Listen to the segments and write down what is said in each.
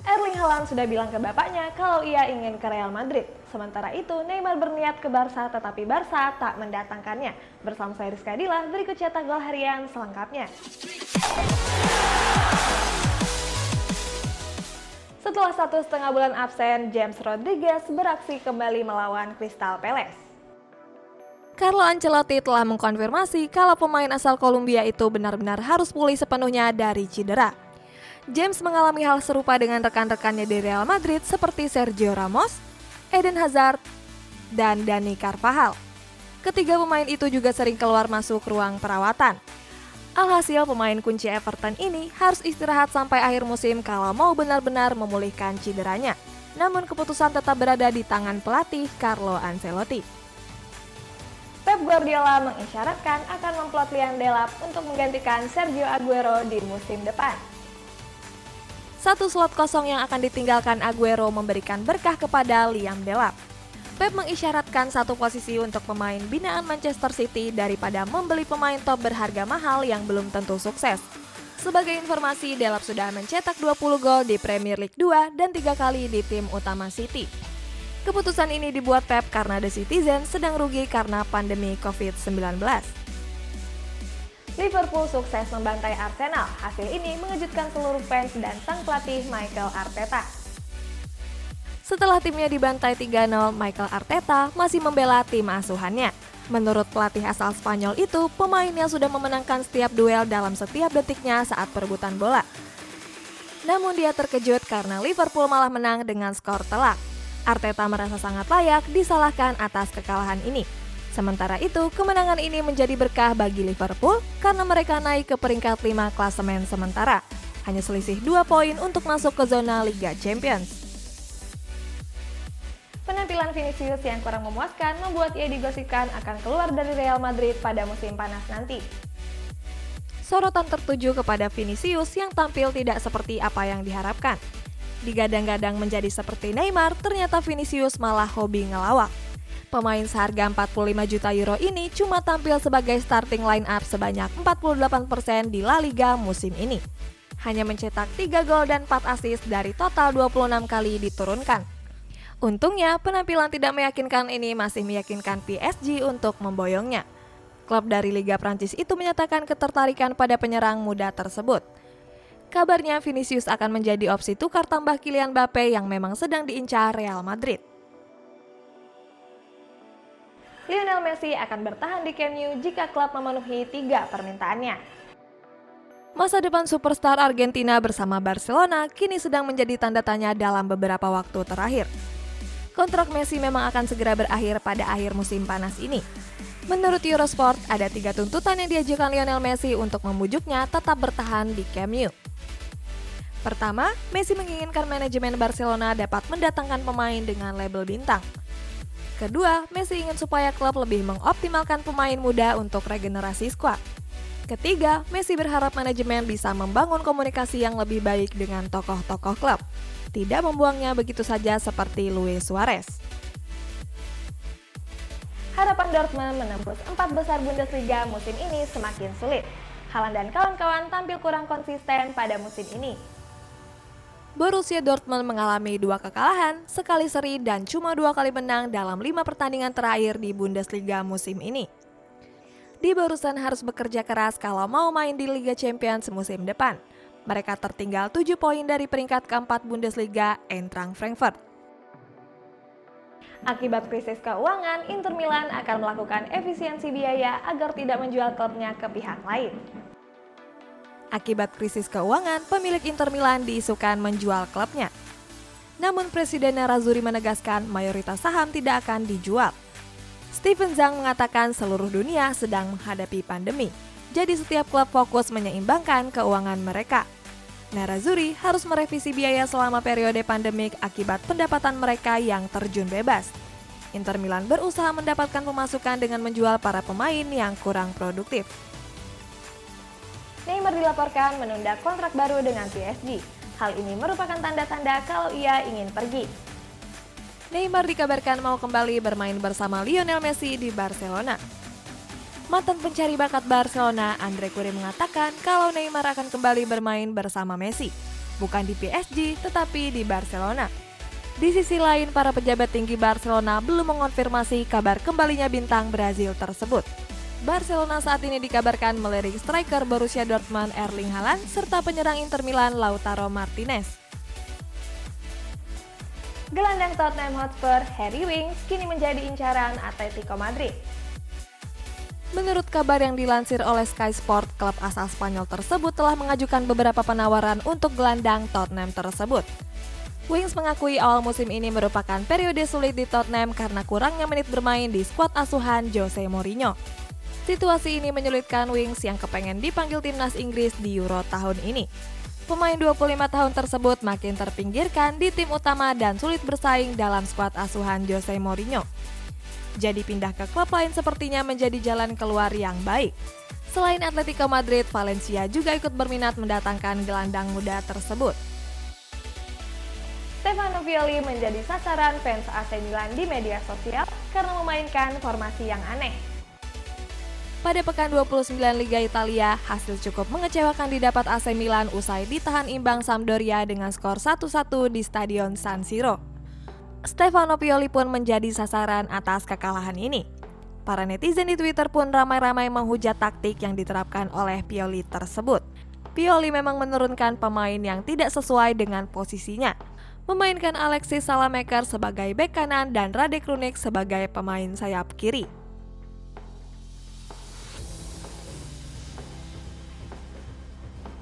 Erling Haaland sudah bilang ke bapaknya kalau ia ingin ke Real Madrid. Sementara itu, Neymar berniat ke Barca tetapi Barca tak mendatangkannya. Bersama saya Rizka Dila, berikut cetak gol harian selengkapnya. Setelah 1,5 bulan absen, James Rodriguez beraksi kembali melawan Crystal Palace. Carlo Ancelotti telah mengkonfirmasi kalau pemain asal Kolombia itu benar-benar harus pulih sepenuhnya dari cedera. James mengalami hal serupa dengan rekan-rekannya di Real Madrid seperti Sergio Ramos, Eden Hazard, dan Dani Carvajal. Ketiga pemain itu juga sering keluar masuk ruang perawatan. Alhasil pemain kunci Everton ini harus istirahat sampai akhir musim kalau mau benar-benar memulihkan cederanya. Namun keputusan tetap berada di tangan pelatih Carlo Ancelotti. Pep Guardiola mengisyaratkan akan memplot Liam Delap untuk menggantikan Sergio Aguero di musim depan. Satu slot kosong yang akan ditinggalkan Aguero memberikan berkah kepada Liam Delap. Pep mengisyaratkan satu posisi untuk pemain binaan Manchester City daripada membeli pemain top berharga mahal yang belum tentu sukses. Sebagai informasi, Delap sudah mencetak 20 gol di Premier League 2 dan 3 kali di tim utama City. Keputusan ini dibuat Pep karena The Citizen sedang rugi karena pandemi COVID-19. Liverpool sukses membantai Arsenal. Hasil ini mengejutkan seluruh fans dan sang pelatih Mikel Arteta. Setelah timnya dibantai 3-0, Mikel Arteta masih membela tim asuhannya. Menurut pelatih asal Spanyol itu, pemainnya sudah memenangkan setiap duel dalam setiap detiknya saat perebutan bola. Namun dia terkejut karena Liverpool malah menang dengan skor telak. Arteta merasa sangat layak disalahkan atas kekalahan ini. Sementara itu, kemenangan ini menjadi berkah bagi Liverpool karena mereka naik ke peringkat 5 klasemen sementara. Hanya selisih 2 poin untuk masuk ke zona Liga Champions. Penampilan Vinicius yang kurang memuaskan membuat ia digosipkan akan keluar dari Real Madrid pada musim panas nanti. Sorotan tertuju kepada Vinicius yang tampil tidak seperti apa yang diharapkan. Digadang-gadang menjadi seperti Neymar, ternyata Vinicius malah hobi ngelawak. Pemain seharga 45 juta euro ini cuma tampil sebagai starting line up sebanyak 48% di La Liga musim ini. Hanya mencetak 3 gol dan 4 assist dari total 26 kali diturunkan. Untungnya, penampilan tidak meyakinkan ini masih meyakinkan PSG untuk memboyongnya. Klub dari Liga Prancis itu menyatakan ketertarikan pada penyerang muda tersebut. Kabarnya Vinicius akan menjadi opsi tukar tambah Kylian Mbappe yang memang sedang diincar Real Madrid. Lionel Messi akan bertahan di Camp Nou jika klub memenuhi 3 permintaannya. Masa depan superstar Argentina bersama Barcelona kini sedang menjadi tanda tanya dalam beberapa waktu terakhir. Kontrak Messi memang akan segera berakhir pada akhir musim panas ini. Menurut Eurosport, ada 3 tuntutan yang diajukan Lionel Messi untuk membujuknya tetap bertahan di Camp Nou. Pertama, Messi menginginkan manajemen Barcelona dapat mendatangkan pemain dengan label bintang. Kedua, Messi ingin supaya klub lebih mengoptimalkan pemain muda untuk regenerasi skuad. Ketiga, Messi berharap manajemen bisa membangun komunikasi yang lebih baik dengan tokoh-tokoh klub, tidak membuangnya begitu saja seperti Luis Suarez. Harapan Dortmund menembus 4 besar Bundesliga musim ini semakin sulit. Haaland dan kawan-kawan tampil kurang konsisten pada musim ini. Borussia Dortmund mengalami 2 kekalahan, sekali seri dan cuma 2 kali menang dalam 5 pertandingan terakhir di Bundesliga musim ini. Di Borussen harus bekerja keras kalau mau main di Liga Champions musim depan. Mereka tertinggal 7 poin dari peringkat keempat Bundesliga, Eintracht Frankfurt. Akibat krisis keuangan, Inter Milan akan melakukan efisiensi biaya agar tidak menjual klubnya ke pihak lain. Akibat krisis keuangan, pemilik Inter Milan diisukan menjual klubnya. Namun Presiden Nerazzurri menegaskan mayoritas saham tidak akan dijual. Steven Zhang mengatakan seluruh dunia sedang menghadapi pandemi, jadi setiap klub fokus menyeimbangkan keuangan mereka. Nerazzurri harus merevisi biaya selama periode pandemik akibat pendapatan mereka yang terjun bebas. Inter Milan berusaha mendapatkan pemasukan dengan menjual para pemain yang kurang produktif. Neymar dilaporkan menunda kontrak baru dengan PSG. Hal ini merupakan tanda-tanda kalau ia ingin pergi. Neymar dikabarkan mau kembali bermain bersama Lionel Messi di Barcelona. Mantan pencari bakat Barcelona, Andre Kure mengatakan kalau Neymar akan kembali bermain bersama Messi. bukan di PSG tetapi di Barcelona. Di sisi lain, para pejabat tinggi Barcelona belum mengonfirmasi kabar kembalinya bintang Brazil tersebut. Barcelona saat ini dikabarkan melirik striker Borussia Dortmund Erling Haaland serta penyerang Inter Milan Lautaro Martinez. Gelandang Tottenham Hotspur Harry Winks kini menjadi incaran Atletico Madrid. Menurut kabar yang dilansir oleh Sky Sport, klub asal Spanyol tersebut telah mengajukan beberapa penawaran untuk gelandang Tottenham tersebut. Winks mengakui awal musim ini merupakan periode sulit di Tottenham karena kurangnya menit bermain di skuad asuhan Jose Mourinho. Situasi ini menyulitkan Winks yang kepengen dipanggil timnas Inggris di Euro tahun ini. Pemain 25 tahun tersebut makin terpinggirkan di tim utama dan sulit bersaing dalam skuad asuhan Jose Mourinho. Jadi pindah ke klub lain sepertinya menjadi jalan keluar yang baik. Selain Atletico Madrid, Valencia juga ikut berminat mendatangkan gelandang muda tersebut. Stefano Pioli menjadi sasaran fans AC Milan di media sosial karena memainkan formasi yang aneh. Pada pekan 29 Liga Italia, hasil cukup mengecewakan didapat AC Milan usai ditahan imbang Sampdoria dengan skor 1-1 di Stadion San Siro. Stefano Pioli pun menjadi sasaran atas kekalahan ini. Para netizen di Twitter pun ramai-ramai menghujat taktik yang diterapkan oleh Pioli tersebut. Pioli memang menurunkan pemain yang tidak sesuai dengan posisinya, memainkan Alexis Salamaker sebagai bek kanan dan Radek Runik sebagai pemain sayap kiri.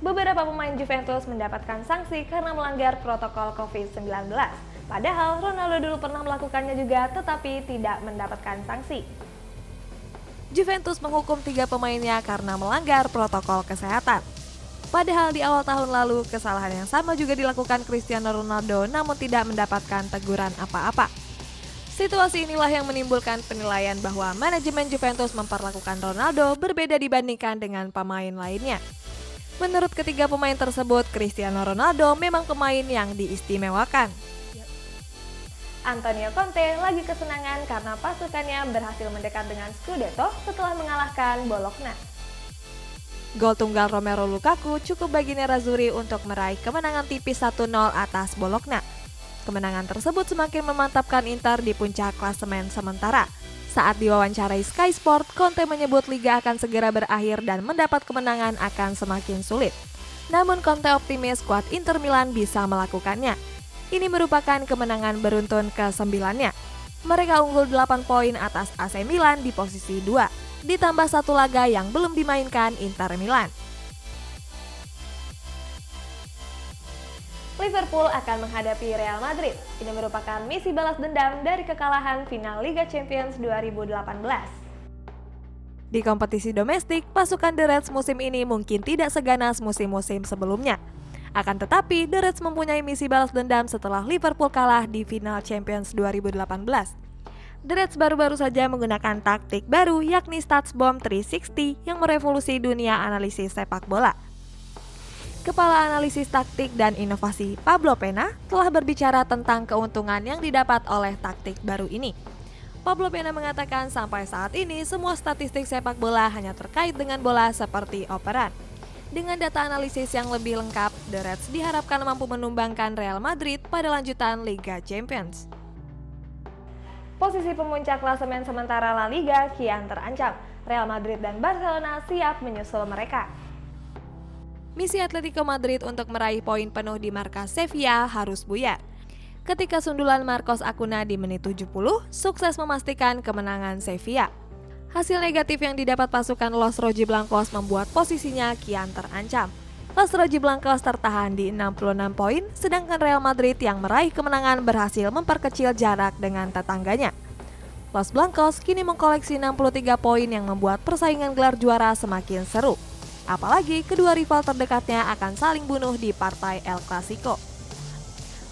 Beberapa pemain Juventus mendapatkan sanksi karena melanggar protokol COVID-19. Padahal Ronaldo dulu pernah melakukannya juga tetapi tidak mendapatkan sanksi. Juventus menghukum 3 pemainnya karena melanggar protokol kesehatan. Padahal di awal tahun lalu, kesalahan yang sama juga dilakukan Cristiano Ronaldo namun tidak mendapatkan teguran apa-apa. Situasi inilah yang menimbulkan penilaian bahwa manajemen Juventus memperlakukan Ronaldo berbeda dibandingkan dengan pemain lainnya. Menurut ketiga pemain tersebut, Cristiano Ronaldo memang pemain yang diistimewakan. Antonio Conte lagi kesenangan karena pasukannya berhasil mendekat dengan Scudetto setelah mengalahkan Bologna. Gol tunggal Romelu Lukaku cukup bagi Nerazzurri untuk meraih kemenangan tipis 1-0 atas Bologna. Kemenangan tersebut semakin memantapkan Inter di puncak klasemen sementara. Saat diwawancarai Sky Sport, Conte menyebut liga akan segera berakhir dan mendapat kemenangan akan semakin sulit. Namun Conte optimis skuad Inter Milan bisa melakukannya. Ini merupakan kemenangan beruntun ke-9-nya. Mereka unggul 8 poin atas AC Milan di posisi 2, ditambah 1 laga yang belum dimainkan Inter Milan. Liverpool akan menghadapi Real Madrid. Ini merupakan misi balas dendam dari kekalahan final Liga Champions 2018. Di kompetisi domestik, pasukan The Reds musim ini mungkin tidak seganas musim-musim sebelumnya. Akan tetapi, The Reds mempunyai misi balas dendam setelah Liverpool kalah di final Champions 2018. The Reds baru-baru saja menggunakan taktik baru yakni Statsbomb 360 yang merevolusi dunia analisis sepak bola. Kepala Analisis Taktik dan Inovasi Pablo Pena telah berbicara tentang keuntungan yang didapat oleh taktik baru ini. Pablo Pena mengatakan sampai saat ini semua statistik sepak bola hanya terkait dengan bola seperti operan. Dengan data analisis yang lebih lengkap, The Reds diharapkan mampu menumbangkan Real Madrid pada lanjutan Liga Champions. Posisi pemuncak klasemen sementara La Liga kian terancam. Real Madrid dan Barcelona siap menyusul mereka. Misi Atletico Madrid untuk meraih poin penuh di markas Sevilla harus buyar. Ketika sundulan Marcos Acuna di menit 70 sukses memastikan kemenangan Sevilla. Hasil negatif yang didapat pasukan Los Rojiblancos membuat posisinya kian terancam. Los Rojiblancos tertahan di 66 poin, sedangkan Real Madrid yang meraih kemenangan berhasil memperkecil jarak dengan tetangganya. Los Blancos kini mengkoleksi 63 poin yang membuat persaingan gelar juara semakin seru. Apalagi kedua rival terdekatnya akan saling bunuh di partai El Clasico.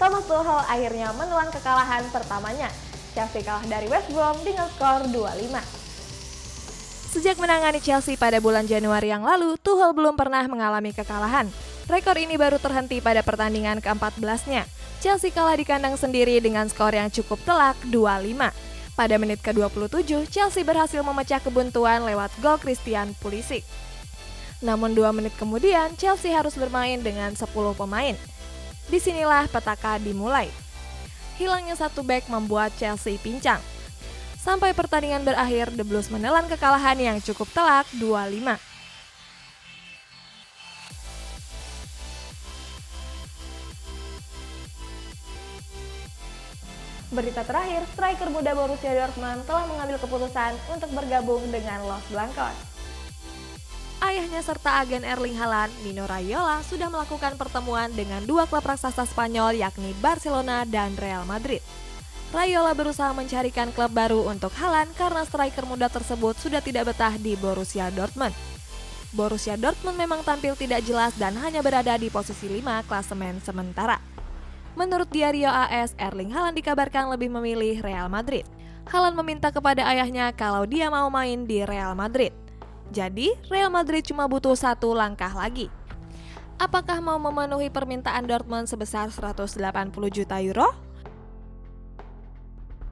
Thomas Tuchel akhirnya menelan kekalahan pertamanya. Chelsea kalah dari West Brom dengan skor 2-5. Sejak menangani Chelsea pada bulan Januari yang lalu, Tuchel belum pernah mengalami kekalahan. Rekor ini baru terhenti pada pertandingan ke-14-nya. Chelsea kalah di kandang sendiri dengan skor yang cukup telak 2-5. Pada menit ke-27, Chelsea berhasil memecah kebuntuan lewat gol Christian Pulisic. Namun 2 menit kemudian, Chelsea harus bermain dengan 10 pemain. Disinilah petaka dimulai. Hilangnya satu bek membuat Chelsea pincang. Sampai pertandingan berakhir, The Blues menelan kekalahan yang cukup telak 2-5. Berita terakhir, striker muda Borussia Dortmund telah mengambil keputusan untuk bergabung dengan Los Blancos. Ayahnya serta agen Erling Haaland, Mino Raiola, sudah melakukan pertemuan dengan dua klub raksasa Spanyol yakni Barcelona dan Real Madrid. Raiola berusaha mencarikan klub baru untuk Haaland karena striker muda tersebut sudah tidak betah di Borussia Dortmund. Borussia Dortmund memang tampil tidak jelas dan hanya berada di posisi 5 klasemen sementara. Menurut Diario AS, Erling Haaland dikabarkan lebih memilih Real Madrid. Haaland meminta kepada ayahnya kalau dia mau main di Real Madrid. Jadi, Real Madrid cuma butuh satu langkah lagi. Apakah mau memenuhi permintaan Dortmund sebesar 180 juta euro?